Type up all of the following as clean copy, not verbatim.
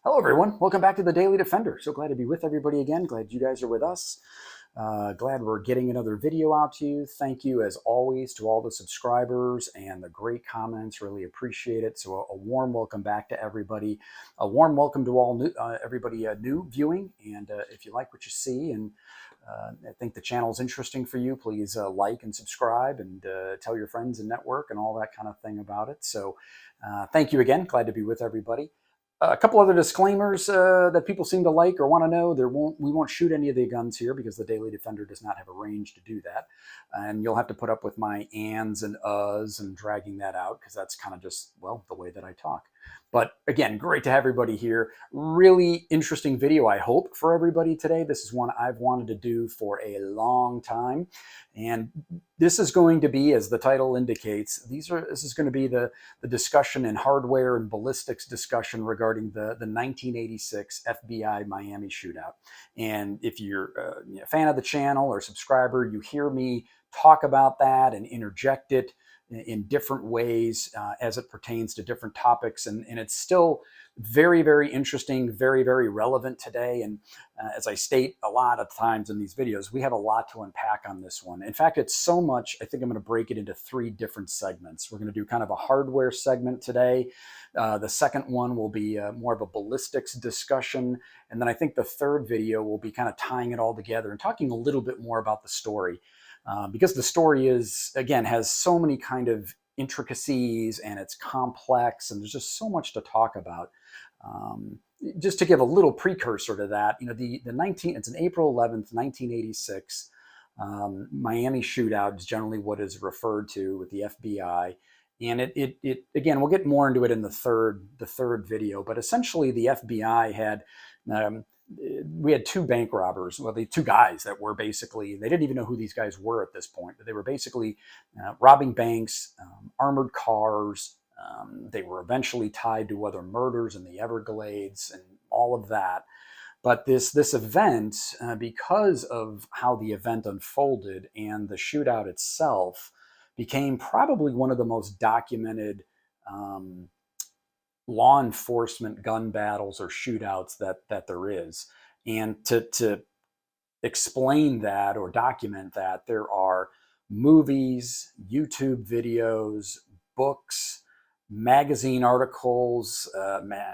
Hello, everyone. Welcome back to the Daily Defender. So glad to be with everybody again. Glad you guys are with us. Glad we're getting another video out to you. Thank you, as always, to all the subscribers and the great comments. Really appreciate it. So a warm welcome back to everybody. A warm welcome to all everybody new viewing. And if you like what you see and I think the channel is interesting for you, please like and subscribe and tell your friends and network and all that kind of thing about it. So thank you again. Glad to be with everybody. A couple other disclaimers that people seem to like or want to know. We won't shoot any of the guns here because the Daily Defender does not have a range to do that. And you'll have to put up with my ands and uhs and dragging that out because that's kind of just, well, the way that I talk. But again, great to have everybody here. Really interesting video, I hope, for everybody today. This is one I've wanted to do for a long time. And this is going to be, as the title indicates, this is going to be the discussion and hardware and ballistics discussion regarding the 1986 FBI Miami shootout. And if you're a fan of the channel or subscriber, you hear me talk about that and interject it in different ways as it pertains to different topics. And it's still very, very interesting, very, very relevant today. And as I state a lot of times in these videos, we have a lot to unpack on this one. In fact, it's so much, I think I'm going to break it into 3 different segments. We're going to do kind of a hardware segment today. The second one will be more of a ballistics discussion. And then I think the third video will be kind of tying it all together and talking a little bit more about the story. Because the story is, again, has so many kind of intricacies and it's complex and there's just so much to talk about. Just to give a little precursor to that, you know, it's an April 11th, 1986 Miami shootout is generally what is referred to with the FBI. And it again, we'll get more into it in the third video, but essentially the FBI had we had 2 bank robbers, well, the 2 guys that were basically, they didn't even know who these guys were at this point, but they were basically robbing banks, armored cars. They were eventually tied to other murders in the Everglades and all of that. But this event, because of how the event unfolded and the shootout itself, became probably one of the most documented law enforcement gun battles or shootouts that there is. And to explain that or document that, there are movies, YouTube videos, books, magazine articles.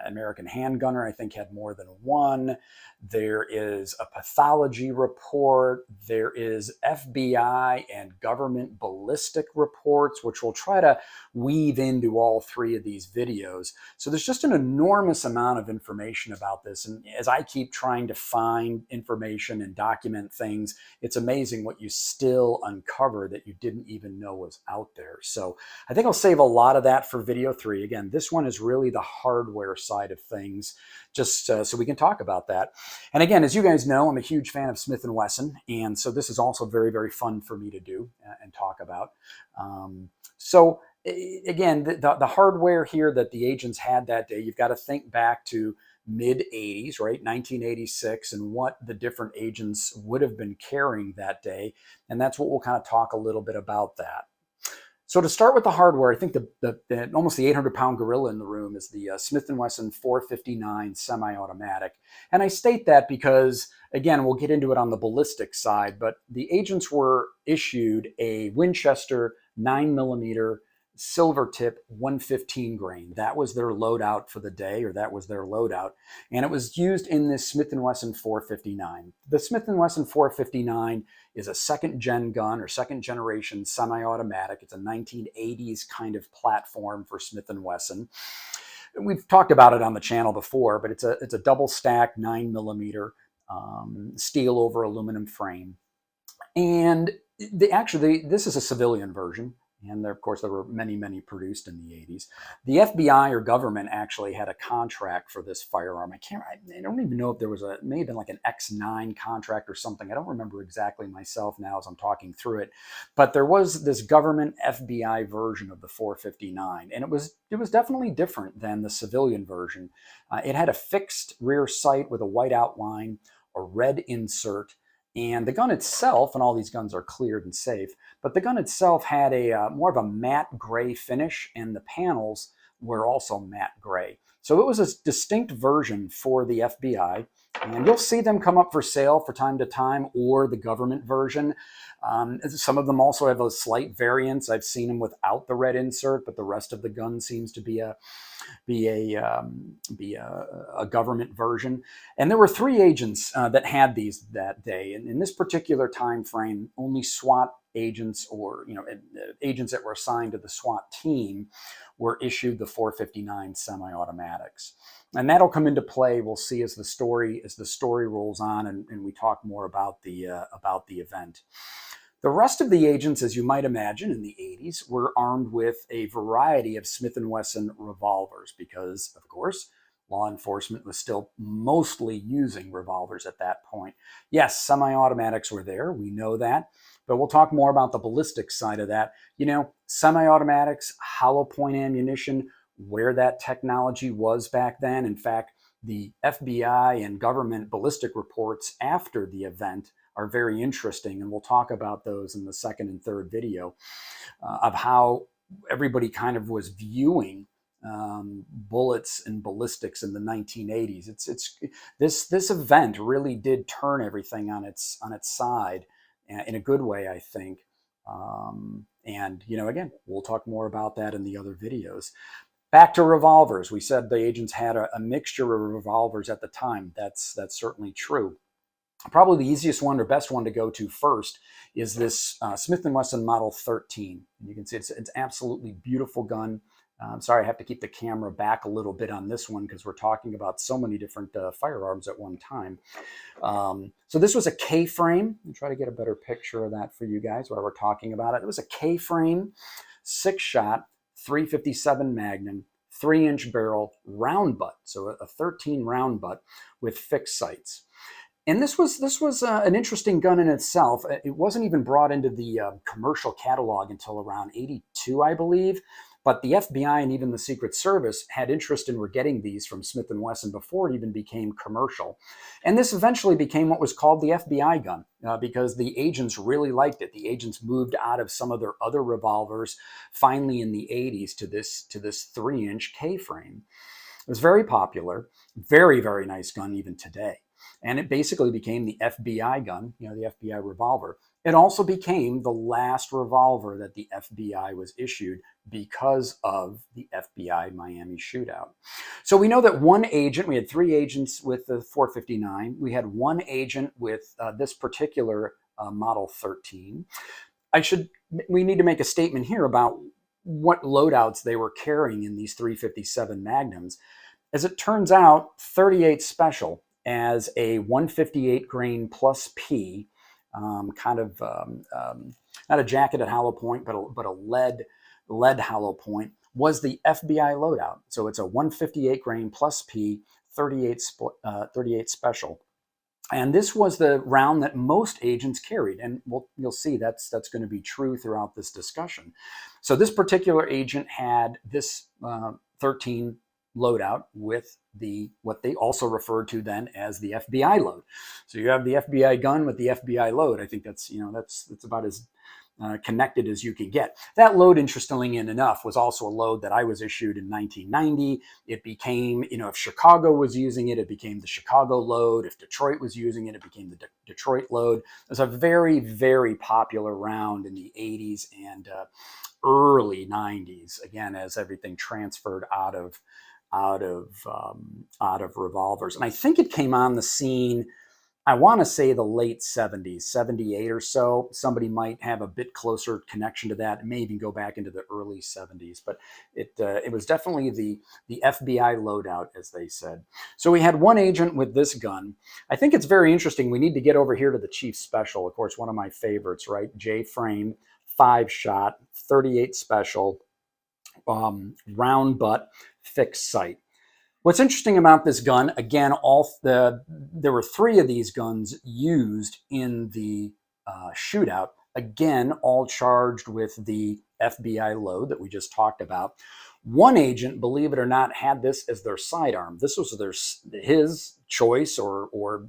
American Handgunner, I think, had more than one. There is a pathology report. There is FBI and government ballistic reports, which we'll try to weave into all 3 of these videos. So there's just an enormous amount of information about this. And as I keep trying to find information and document things, it's amazing what you still uncover that you didn't even know was out there. So I think I'll save a lot of that for video 3. Again, this one is really the hardware side of things, just so we can talk about that. And again, as you guys know, I'm a huge fan of Smith & Wesson, and so this is also very, very fun for me to do and talk about. So again, the hardware here that the agents had that day, you've got to think back to mid-80s, right, 1986, and what the different agents would have been carrying that day, and that's what we'll kind of talk a little bit about that. So to start with the hardware, I think the almost the 800-pound gorilla in the room is the Smith & Wesson 459 semi-automatic. And I state that because, again, we'll get into it on the ballistic side, but the agents were issued a Winchester 9mm silver tip 115 grain. That was their loadout for the day, or that was their loadout. And it was used in this Smith & Wesson 459. The Smith & Wesson 459 is a second-gen gun or second-generation semi-automatic. It's a 1980s kind of platform for Smith & Wesson. We've talked about it on the channel before, but it's a double-stack 9mm steel over aluminum frame. And this is a civilian version. And there, of course, there were many, many produced in the 80s. The FBI or government actually had a contract for this firearm. I don't even know if there was it may have been like an X9 contract or something. I don't remember exactly myself now as I'm talking through it. But there was this government FBI version of the 459. And it was definitely different than the civilian version. It had a fixed rear sight with a white outline, a red insert, and the gun itself, and all these guns are cleared and safe, but the gun itself had a more of a matte gray finish, and the panels were also matte gray. So it was a distinct version for the FBI. And you'll see them come up for sale from time to time, or the government version. Some of them also have a slight variance. I've seen them without the red insert, but the rest of the gun seems to be a government version. And there were 3 agents that had these that day. And in this particular time frame, only SWAT agents, or agents that were assigned to the SWAT team, were issued the 459 semi-automatics. And that'll come into play, we'll see, as the story rolls on, and we talk more about the event. The rest of the agents, as you might imagine, in the 80s, were armed with a variety of Smith & Wesson revolvers because, of course, law enforcement was still mostly using revolvers at that point. Yes, semi-automatics were there, we know that, but we'll talk more about the ballistics side of that. Semi-automatics, hollow point ammunition, where that technology was back then. In fact, the FBI and government ballistic reports after the event are very interesting, and we'll talk about those in the second and third video, of how everybody kind of was viewing bullets and ballistics in the 1980s. This event really did turn everything on its side in a good way, I think. And again, we'll talk more about that in the other videos. Back to revolvers. We said the agents had a mixture of revolvers at the time. That's certainly true. Probably the easiest one or best one to go to first is this Smith & Wesson Model 13. You can see it's absolutely beautiful gun. I'm sorry, I have to keep the camera back a little bit on this one because we're talking about so many different firearms at one time. So this was a K-frame. I'll try to get a better picture of that for you guys while we're talking about it. It was a K-frame, 6-shot, 357 Magnum, 3-inch barrel, round butt. So a 13 round butt with fixed sights. And this was an interesting gun in itself. It wasn't even brought into the commercial catalog until around 82, I believe. But the FBI and even the Secret Service had interest and were getting these from Smith & Wesson before it even became commercial. And this eventually became what was called the FBI gun because the agents really liked it. The agents moved out of some of their other revolvers finally in the 80s to this 3-inch K-frame. It was very popular, very, very nice gun even today. And it basically became the FBI gun, the FBI revolver. It also became the last revolver that the FBI was issued because of the FBI Miami shootout. So we know that we had 3 agents with the 459. We had 1 agent with this particular Model 13. We need to make a statement here about what loadouts they were carrying in these 357 Magnums. As it turns out, 38 Special as a 158 grain plus P, not a jacketed hollow point, but a lead hollow point, was the FBI loadout. So it's a 158 grain plus P, 38 Special. And this was the round that most agents carried. And you'll see that's going to be true throughout this discussion. So this particular agent had this 13 loadout with what they also referred to then as the FBI load. So you have the FBI gun with the FBI load. I think that's about as connected as you can get. That load, interestingly enough, was also a load that I was issued in 1990. It became, if Chicago was using it, it became the Chicago load. If Detroit was using it, it became the Detroit load. It was a very, very popular round in the 80s and early 90s, again, as everything transferred out of revolvers. And I think it came on the scene, I want to say the late 70s, 78 or so. Somebody might have a bit closer connection to that. It may even go back into the early 70s, but it was definitely the FBI loadout, as they said. So we had 1 agent with this gun. I think it's very interesting. We need to get over here to the Chief Special, of course, one of my favorites, right? J-frame, 5-shot, 38 Special, round butt, fixed sight. What's interesting about this gun, again, there were 3 of these guns used in the shootout. Again, all charged with the FBI load that we just talked about. 1 agent, believe it or not, had this as their sidearm. This was his choice or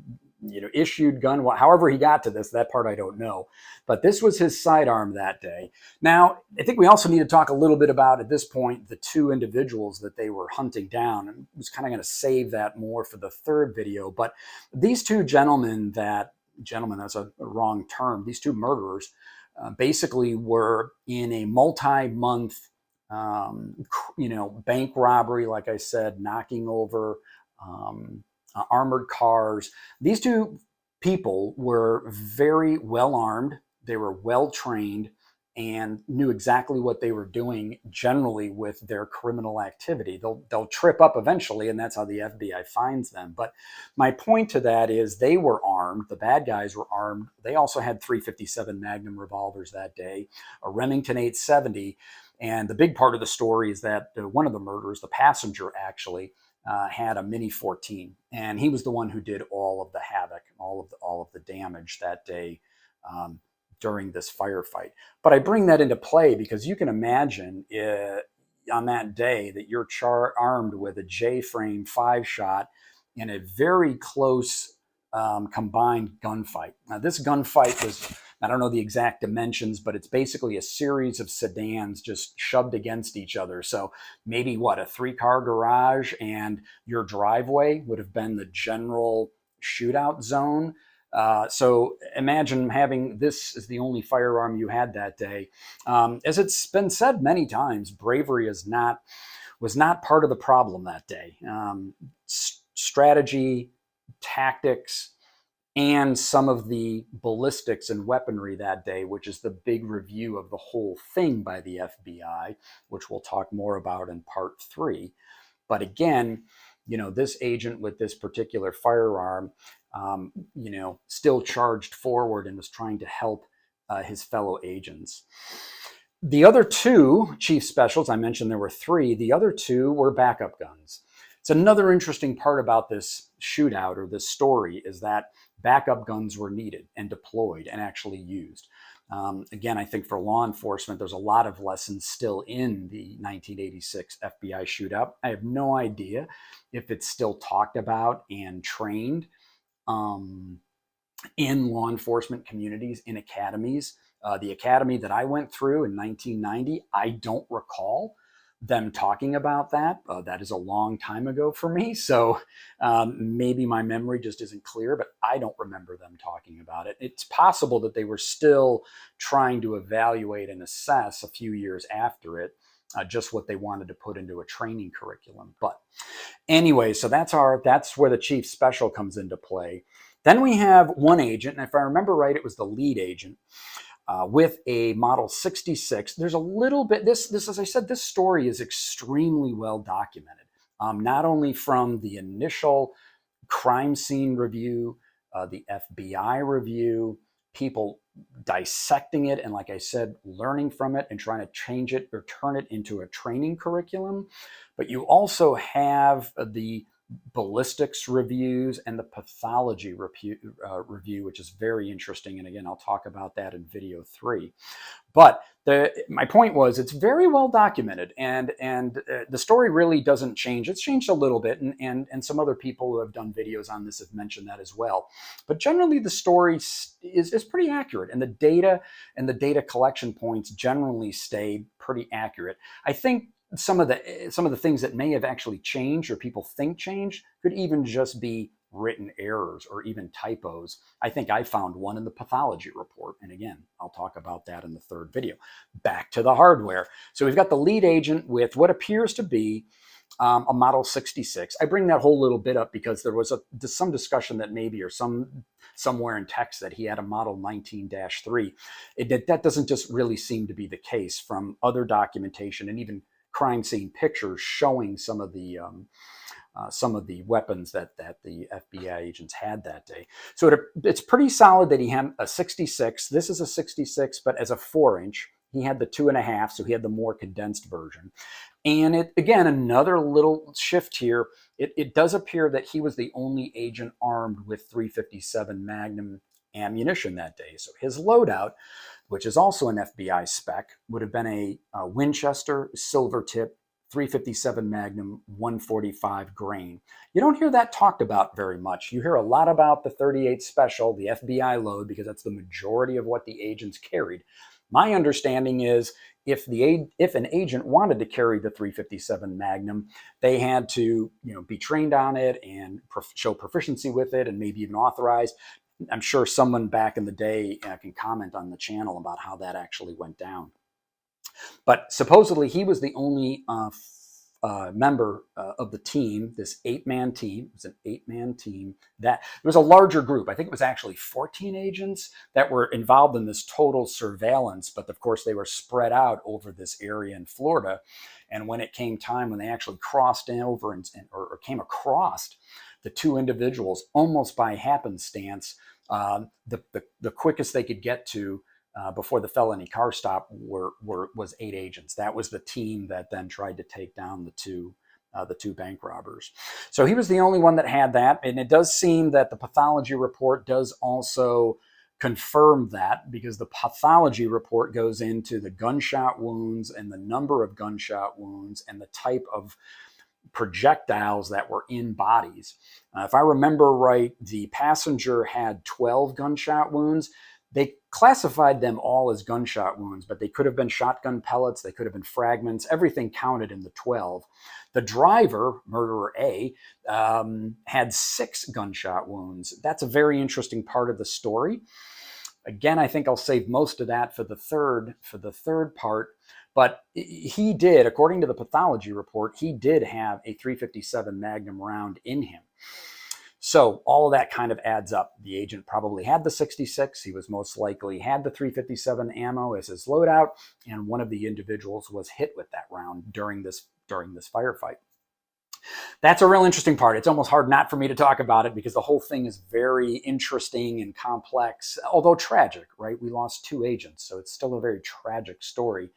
issued gun. However he got to this, that part I don't know. But this was his sidearm that day. Now, I think we also need to talk a little bit about, at this point, the two individuals that they were hunting down. And I was kind of going to save that more for the third video. But these two gentlemen, that's a wrong term, these two murderers basically were in a multi-month bank robbery, like I said, knocking over armored cars. These two people were very well armed. They were well trained and knew exactly what they were doing generally with their criminal activity. They'll trip up eventually, and that's how the FBI finds them. But my point to that is they were armed. The bad guys were armed. They also had 357 Magnum revolvers that day, a Remington 870. And the big part of the story is that one of the murderers, the passenger actually, had a Mini 14, and he was the one who did all of the havoc, all of the damage that day during this firefight. But I bring that into play because you can imagine on that day that you're armed with a J-frame 5-shot in a very close combined gunfight. Now, this gunfight was, I don't know the exact dimensions, but it's basically a series of sedans just shoved against each other. So maybe a 3-car garage, and your driveway would have been the general shootout zone. So imagine having this as the only firearm you had that day. As it's been said many times, bravery was not part of the problem that day. Strategy, tactics, and some of the ballistics and weaponry that day, which is the big review of the whole thing by the FBI, which we'll talk more about in part 3. But again, this agent with this particular firearm, still charged forward and was trying to help his fellow agents. The other two chief specials, I mentioned there were 3, the other 2 were backup guns. It's another interesting part about this shootout or this story is that backup guns were needed and deployed and actually used. Again, I think for law enforcement, there's a lot of lessons still in the 1986 FBI shootout. I have no idea if it's still talked about and trained in law enforcement communities, in academies. The academy that I went through in 1990, I don't recall them talking about that. That is a long time ago for me. So maybe my memory just isn't clear, but I don't remember them talking about it. It's possible that they were still trying to evaluate and assess a few years after it, just what they wanted to put into a training curriculum. But anyway, so that's where the chief special comes into play. Then we have one agent, and if I remember right, it was the lead agent. With a Model 66. There's a little bit, this, as I said, this story is extremely well documented, not only from the initial crime scene review, the FBI review, people dissecting it, and like I said, learning from it and trying to change it or turn it into a training curriculum. But you also have the ballistics reviews and the pathology review, which is very interesting. And again, I'll talk about that in video 3. But my point was, it's very well documented, and the story really doesn't change. It's changed a little bit, and some other people who have done videos on this have mentioned that as well. But generally, the story is pretty accurate, and the data collection points generally stay pretty accurate. I think some of the things that may have actually changed or people think changed could even just be written errors or even typos. I think I found one in the pathology report. And again, I'll talk about that in the third video. Back to the hardware. So we've got the lead agent with what appears to be a Model 66. I bring that whole little bit up because there was some discussion that maybe, or somewhere in text, that he had a Model 19-3. That doesn't just really seem to be the case from other documentation and even crime scene pictures showing some of the weapons that the FBI agents had that day. So it's pretty solid that he had a 66. This is a 66, but as a 4-inch. He had the 2.5, so he had the more condensed version. And it, again, another little shift here. It does appear that he was the only agent armed with 357 Magnum ammunition that day. So his loadout, which is also an FBI spec, would have been a Winchester silver tip .357 Magnum 145 grain. You don't hear that talked about very much. You hear a lot about the .38 Special, the FBI load, because that's the majority of what the agents carried. My understanding is if an agent wanted to carry the .357 Magnum, they had to be trained on it and show proficiency with it, and maybe even authorized. I'm sure someone back in the day can comment on the channel about how that actually went down. But supposedly he was the only member of the team, this 8-man team. It was an 8-man team. That there was a larger group. I think it was actually 14 agents that were involved in this total surveillance. But of course, they were spread out over this area in Florida. And when it came time when they actually crossed over or came across the two individuals, almost by happenstance, the quickest they could get to before the felony car stop was 8 agents. That was the team that then tried to take down the two bank robbers. So he was the only one that had that, and it does seem that the pathology report does also confirm that, because the pathology report goes into the gunshot wounds and the number of gunshot wounds and the type of projectiles that were in bodies. If I remember right, the passenger had 12 gunshot wounds. They classified them all as gunshot wounds, but they could have been shotgun pellets, they could have been fragments, everything counted in the 12. The driver, murderer A, had 6 gunshot wounds. That's a very interesting part of the story. Again, I think I'll save most of that for the third part. But he did, according to the pathology report, he did have a .357 Magnum round in him. So all of that kind of adds up. The agent probably had the 66. He was most likely had the .357 ammo as his loadout, and one of the individuals was hit with that round during this firefight. That's a real interesting part. It's almost hard not for me to talk about it because the whole thing is very interesting and complex, although tragic, right? We lost 2 agents, so it's still a very tragic story.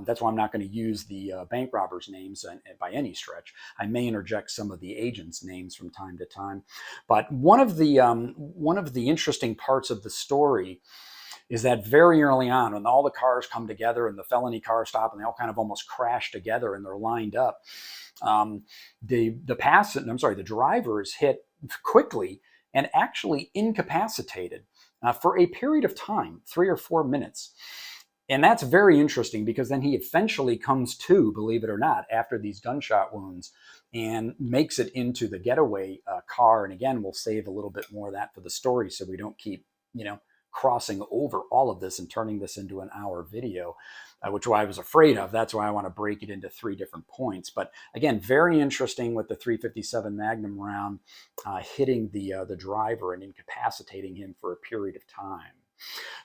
That's why I'm not going to use the bank robbers' names by any stretch. I may interject some of the agents' names from time to time. But one of the interesting parts of the story is that very early on, when all the cars come together and the felony car stop and they all kind of almost crash together and they're lined up, the driver is hit quickly and actually incapacitated for a period of time, 3 or 4 minutes. And that's very interesting because then he eventually comes to, believe it or not, after these gunshot wounds and makes it into the getaway car. And again, we'll save a little bit more of that for the story so we don't keep, crossing over all of this and turning this into an hour video, which I was afraid of. That's why I want to break it into 3 different points. But again, very interesting with the .357 Magnum round hitting the driver and incapacitating him for a period of time.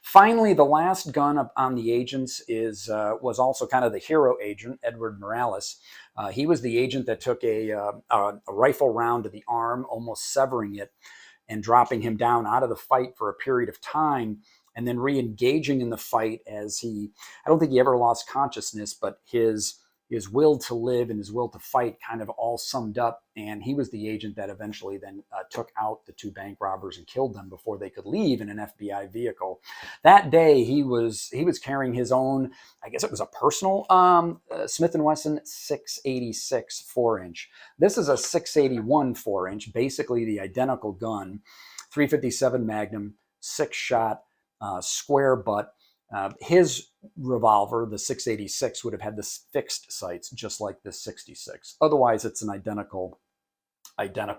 Finally, the last gun on the agents was also kind of the hero agent, Edward Morales. He was the agent that took a rifle round to the arm, almost severing it, and dropping him down out of the fight for a period of time, and then re-engaging in the fight as I don't think he ever lost consciousness, but his will to live and his will to fight kind of all summed up. And he was the agent that eventually then took out the 2 bank robbers and killed them before they could leave in an FBI vehicle. That day, he was carrying his own, I guess it was a personal Smith & Wesson 686 4-inch. This is a 681 4-inch, basically the identical gun, .357 Magnum, 6-shot, square butt. His revolver, the 686, would have had the fixed sights just like the 66. Otherwise, it's an identical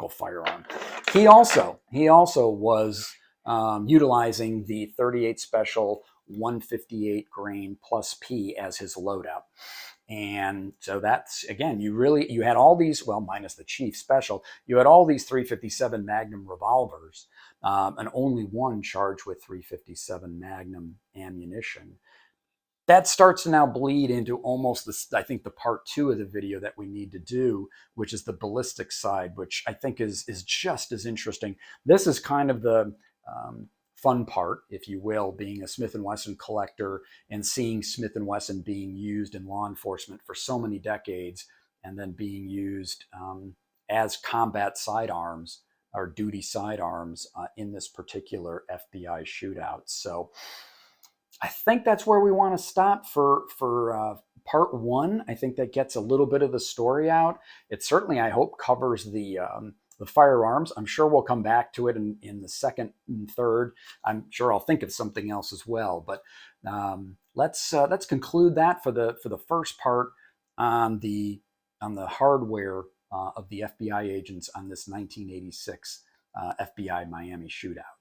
firearm. He also was utilizing the .38 Special 158 grain plus P as his loadout. And so that's, again, you had all these, well, minus the Chief Special, you had all these .357 Magnum revolvers, and only one charged with .357 Magnum ammunition. That starts to now bleed into almost this, I think, the part 2 of the video that we need to do, which is the ballistics side, which I think is just as interesting. This is kind of the fun part, if you will, being a Smith & Wesson collector and seeing Smith & Wesson being used in law enforcement for so many decades and then being used as combat sidearms or duty sidearms in this particular FBI shootout. So I think that's where we want to stop for part one. I think that gets a little bit of the story out. It certainly, I hope, covers the firearms. I'm sure we'll come back to it in the second and third. I'm sure I'll think of something else as well. But let's conclude that for the first part on the hardware of the FBI agents on this 1986 FBI Miami shootout.